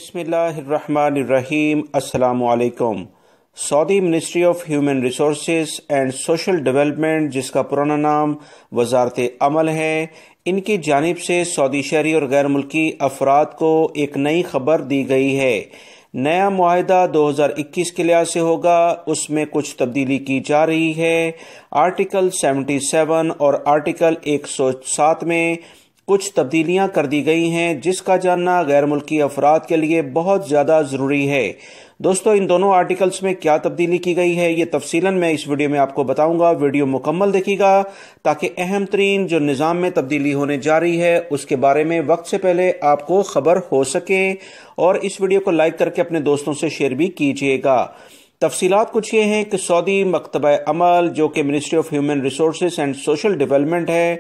بسم اللہ الرحمن الرحیم۔ السلام علیکم۔ Saudi ministry of human resources and social development, جس کا پرانا نام وزارت عمل ہے، ان کی جانب سے سعودی شہری اور غیر ملکی افراد کو ایک نئی خبر دی گئی ہے۔ نیا معاہدہ 2021 کے لحاظ سے ہوگا، اس میں کچھ تبدیلی کی جا رہی ہے۔ آرٹیکل 77 اور آرٹیکل 107 میں کچھ تبدیلیاں کر دی گئی ہیں، جس کا جاننا غیر ملکی افراد کے لیے بہت زیادہ ضروری ہے۔ دوستو، ان دونوں آرٹیکلز میں کیا تبدیلی کی گئی ہے، یہ تفصیلاً میں اس ویڈیو میں آپ کو بتاؤں گا۔ ویڈیو مکمل دیکھیے گا تاکہ اہم ترین جو نظام میں تبدیلی ہونے جا رہی ہے اس کے بارے میں وقت سے پہلے آپ کو خبر ہو سکے، اور اس ویڈیو کو لائک کر کے اپنے دوستوں سے شیئر بھی کیجیے گا۔ تفصیلات کچھ یہ ہیں کہ سعودی مکتبہ عمل، جو کہ ministry of human resources and social development ہے،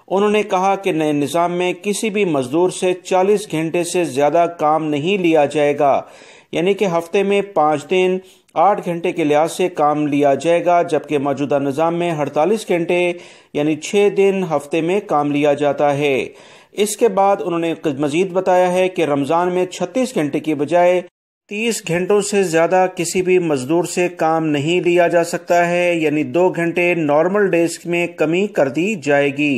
انہوں نے کہا کہ نئے نظام میں کسی بھی مزدور سے 40 گھنٹے سے زیادہ کام نہیں لیا جائے گا، یعنی کہ ہفتے میں 5 دن 8 گھنٹے کے لحاظ سے کام لیا جائے گا، جبکہ موجودہ نظام میں 48 گھنٹے یعنی 6 دن ہفتے میں کام لیا جاتا ہے۔ اس کے بعد انہوں نے مزید بتایا ہے کہ رمضان میں 36 گھنٹے کی بجائے 30 گھنٹوں سے زیادہ کسی بھی مزدور سے کام نہیں لیا جا سکتا ہے، یعنی 2 گھنٹے نارمل ڈیز میں کمی کر دی جائے گی۔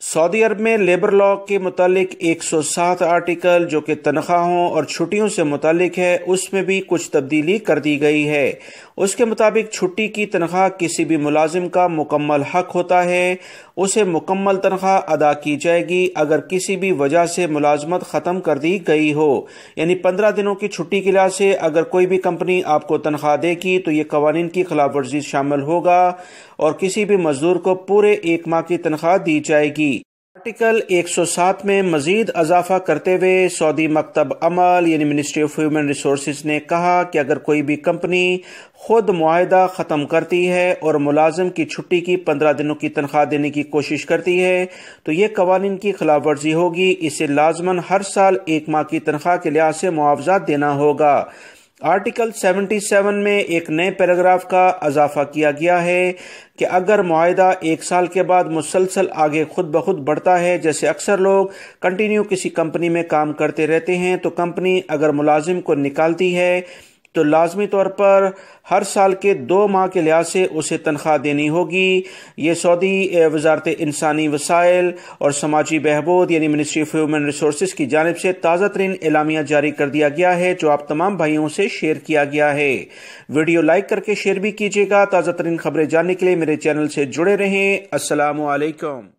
سعودی عرب میں لیبر لاء کے متعلق 107 آرٹیکل، جو کہ تنخواہوں اور چھٹیوں سے متعلق ہے، اس میں بھی کچھ تبدیلی کر دی گئی ہے۔ اس کے مطابق چھٹی کی تنخواہ کسی بھی ملازم کا مکمل حق ہوتا ہے، اسے مکمل تنخواہ ادا کی جائے گی اگر کسی بھی وجہ سے ملازمت ختم کر دی گئی ہو، یعنی 15 دنوں کی چھٹی کے لحاظ سے اگر کوئی بھی کمپنی آپ کو تنخواہ دے گی تو یہ قوانین کی خلاف ورزی شامل ہوگا، اور کسی بھی مزدور کو پورے 1 ماہ کی تنخواہ دی جائے گی۔ آرٹیکل 107 میں مزید اضافہ کرتے ہوئے سعودی مکتب عمل یعنی منسٹری آف ہیومن ریسورسز نے کہا کہ اگر کوئی بھی کمپنی خود معاہدہ ختم کرتی ہے اور ملازم کی چھٹی کی 15 دنوں کی تنخواہ دینے کی کوشش کرتی ہے تو یہ قوانین کی خلاف ورزی ہوگی، اسے لازماً ہر سال 1 ماہ کی تنخواہ کے لحاظ سے معاوضہ دینا ہوگا۔ آرٹیکل 77 میں ایک نئے پیراگراف کا اضافہ کیا گیا ہے کہ اگر معاہدہ 1 سال کے بعد مسلسل آگے خود بخود بڑھتا ہے، جیسے اکثر لوگ کنٹینیو کسی کمپنی میں کام کرتے رہتے ہیں، تو کمپنی اگر ملازم کو نکالتی ہے تو لازمی طور پر ہر سال کے 2 ماہ کے لحاظ سے اسے تنخواہ دینی ہوگی۔ یہ سعودی وزارت انسانی وسائل اور سماجی بہبود یعنی منسٹری آف ہیومن ریسورسز کی جانب سے تازہ ترین اعلامیہ جاری کر دیا گیا ہے، جو آپ تمام بھائیوں سے شیئر کیا گیا ہے۔ ویڈیو لائک کر کے شیئر بھی کیجیے گا۔ تازہ ترین خبریں جاننے کے لیے میرے چینل سے جڑے رہیں۔ السلام علیکم۔